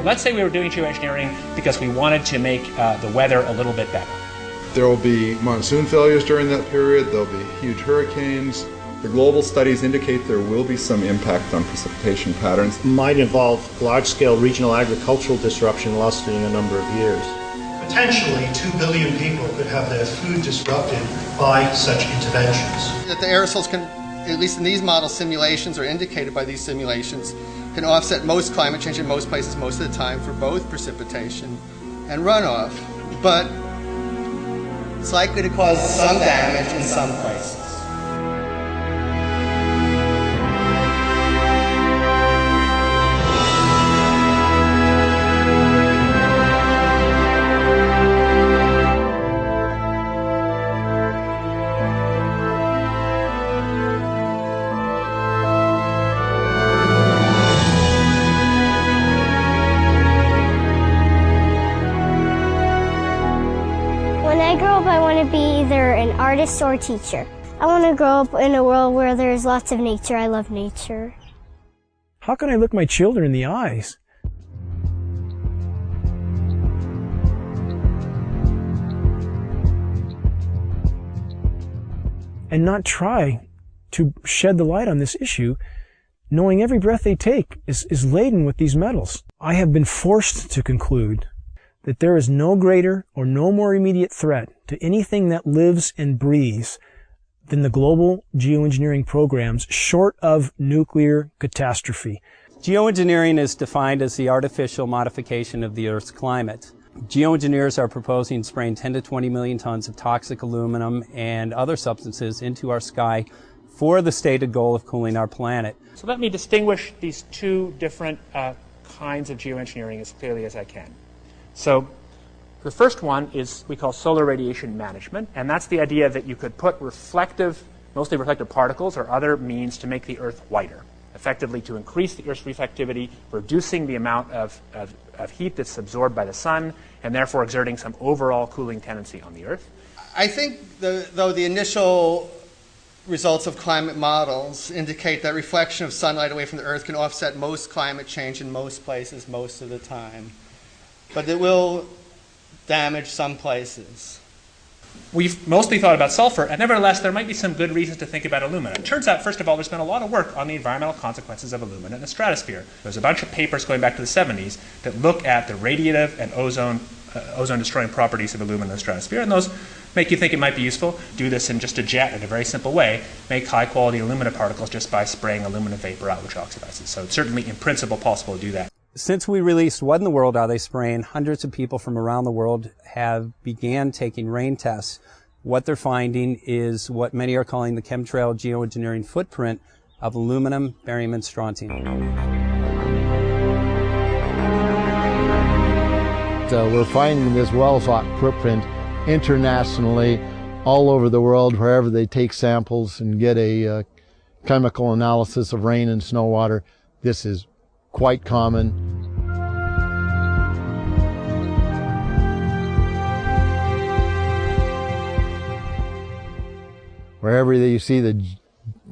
let's say we were doing geoengineering because we wanted to make the weather a little bit better. There will be monsoon failures during that period, there will be huge hurricanes. The global studies indicate there will be some impact on precipitation patterns. Might involve large-scale regional agricultural disruption lasting a number of years. Potentially 2 billion people could have their food disrupted by such interventions. That the aerosols can, at least in these model simulations or indicated by these simulations, can offset most climate change in most places most of the time for both precipitation and runoff. But it's likely to cause some damage in some places. When I grow up, I want to be either an artist or a teacher. I want to grow up in a world where there's lots of nature. I love nature. How can I look my children in the eyes and not try to shed the light on this issue, knowing every breath they take is laden with these metals? I have been forced to conclude that there is no greater or no more immediate threat to anything that lives and breathes than the global geoengineering programs short of nuclear catastrophe. Geoengineering is defined as the artificial modification of the Earth's climate. Geoengineers are proposing spraying 10 to 20 million tons of toxic aluminum and other substances into our sky for the stated goal of cooling our planet. So let me distinguish these two different kinds of geoengineering as clearly as I can. So the first one is we call solar radiation management, and that's the idea that you could put mostly reflective particles or other means to make the Earth whiter, effectively to increase the Earth's reflectivity, reducing the amount of heat that's absorbed by the sun, and therefore exerting some overall cooling tendency on the Earth. I think, though the initial results of climate models indicate that reflection of sunlight away from the Earth can offset most climate change in most places most of the time. But it will damage some places. We've mostly thought about sulfur, and nevertheless, there might be some good reasons to think about alumina. It turns out, first of all, there's been a lot of work on the environmental consequences of alumina in the stratosphere. There's a bunch of papers going back to the 70s that look at the radiative and ozone-destroying properties of alumina in the stratosphere, and those make you think it might be useful. Do this in just a jet in a very simple way. Make high-quality alumina particles just by spraying alumina vapor out, which oxidizes. So it's certainly, in principle, possible to do that. Since we released What in the World Are They Spraying?, hundreds of people from around the world have began taking rain tests. What they're finding is what many are calling the chemtrail geoengineering footprint of aluminum, barium, and strontium. So we're finding this well-sought footprint internationally, all over the world, wherever they take samples and get a chemical analysis of rain and snow water. This is quite common. Wherever you see the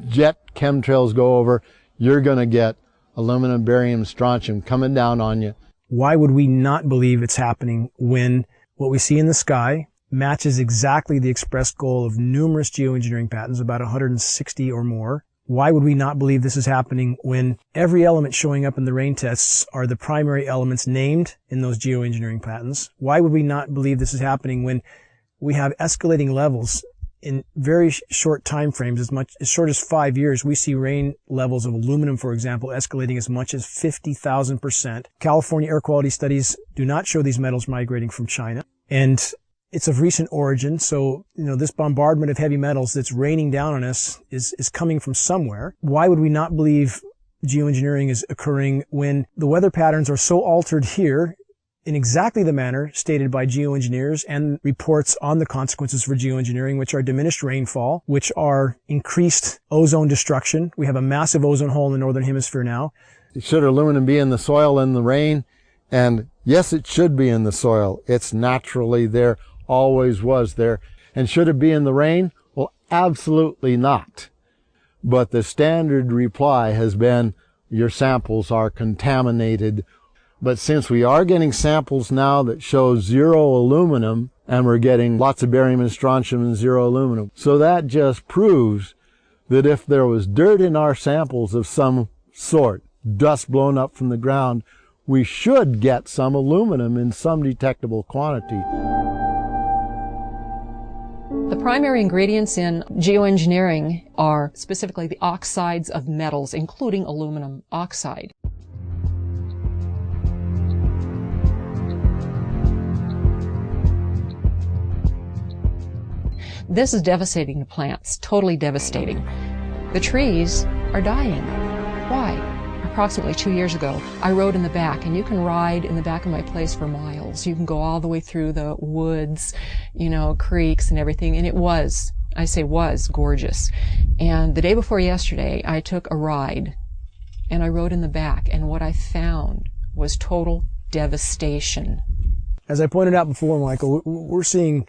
jet chemtrails go over, you're going to get aluminum, barium, strontium coming down on you. Why would we not believe it's happening when what we see in the sky matches exactly the expressed goal of numerous geoengineering patents, about 160 or more? Why would we not believe this is happening when every element showing up in the rain tests are the primary elements named in those geoengineering patents? Why would we not believe this is happening when we have escalating levels in very short time frames, as short as 5 years? We see rain levels of aluminum, for example, escalating as much as 50,000%. California air quality studies do not show these metals migrating from China. And it's of recent origin, so, this bombardment of heavy metals that's raining down on us is coming from somewhere. Why would we not believe geoengineering is occurring when the weather patterns are so altered here in exactly the manner stated by geoengineers and reports on the consequences for geoengineering, which are diminished rainfall, which are increased ozone destruction? We have a massive ozone hole in the northern hemisphere now. Should aluminum be in the soil in the rain? And yes, it should be in the soil. It's naturally there. Always was there. And should it be in the rain? Well, absolutely not. But the standard reply has been your samples are contaminated. But since we are getting samples now that show 0 aluminum, and we're getting lots of barium and strontium and 0 aluminum, so that just proves that if there was dirt in our samples of some sort, dust blown up from the ground, we should get some aluminum in some detectable quantity. The primary ingredients in geoengineering are specifically the oxides of metals, including aluminum oxide. This is devastating to plants, totally devastating. The trees are dying. Why? Approximately 2 years ago, I rode in the back, and you can ride in the back of my place for miles. You can go all the way through the woods, creeks and everything, and it was, I say was, gorgeous. And the day before yesterday, I took a ride, and I rode in the back, and what I found was total devastation. As I pointed out before, Michael, we're seeing,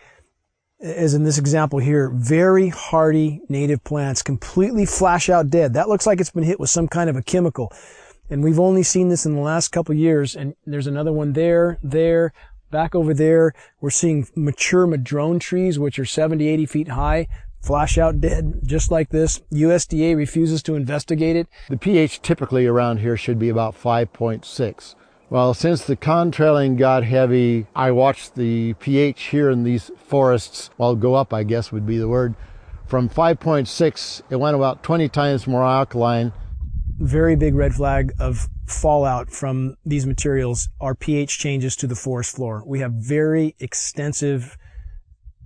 as in this example here, very hardy native plants completely flash out dead. That looks like it's been hit with some kind of a chemical. And we've only seen this in the last couple of years. And there's another one there, back over there. We're seeing mature madrone trees, which are 70, 80 feet high, flash out dead, just like this. USDA refuses to investigate it. The pH typically around here should be about 5.6. Well, since the contrailing got heavy, I watched the pH here in these forests, well, go up, I guess would be the word. From 5.6, it went about 20 times more alkaline. Very big red flag of fallout from these materials are pH changes to the forest floor. We have very extensive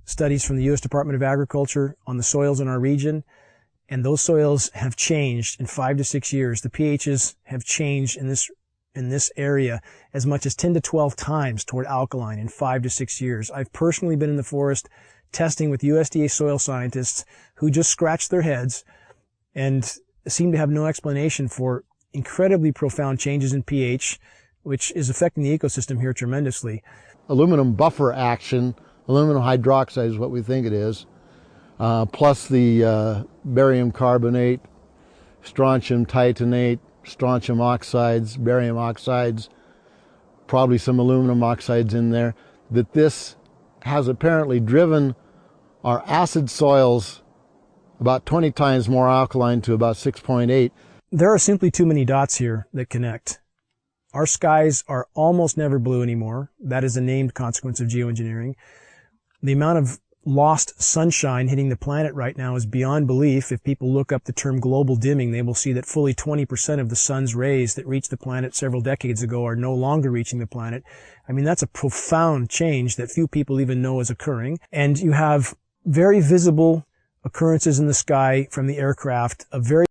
studies from the U.S. Department of Agriculture on the soils in our region, and those soils have changed in 5 to 6 years. The pHs have changed in this area as much as 10 to 12 times toward alkaline in 5 to 6 years. I've personally been in the forest testing with USDA soil scientists who just scratched their heads and seem to have no explanation for incredibly profound changes in pH, which is affecting the ecosystem here tremendously. Aluminum buffer action, aluminum hydroxide is what we think it is, plus the barium carbonate, strontium titanate, strontium oxides, barium oxides, probably some aluminum oxides in there, that this has apparently driven our acid soils about 20 times more alkaline to about 6.8. There are simply too many dots here that connect. Our skies are almost never blue anymore. That is a named consequence of geoengineering. The amount of lost sunshine hitting the planet right now is beyond belief. If people look up the term global dimming, they will see that fully 20% of the sun's rays that reached the planet several decades ago are no longer reaching the planet. I mean, that's a profound change that few people even know is occurring. And you have very visible occurrences in the sky from the aircraft of very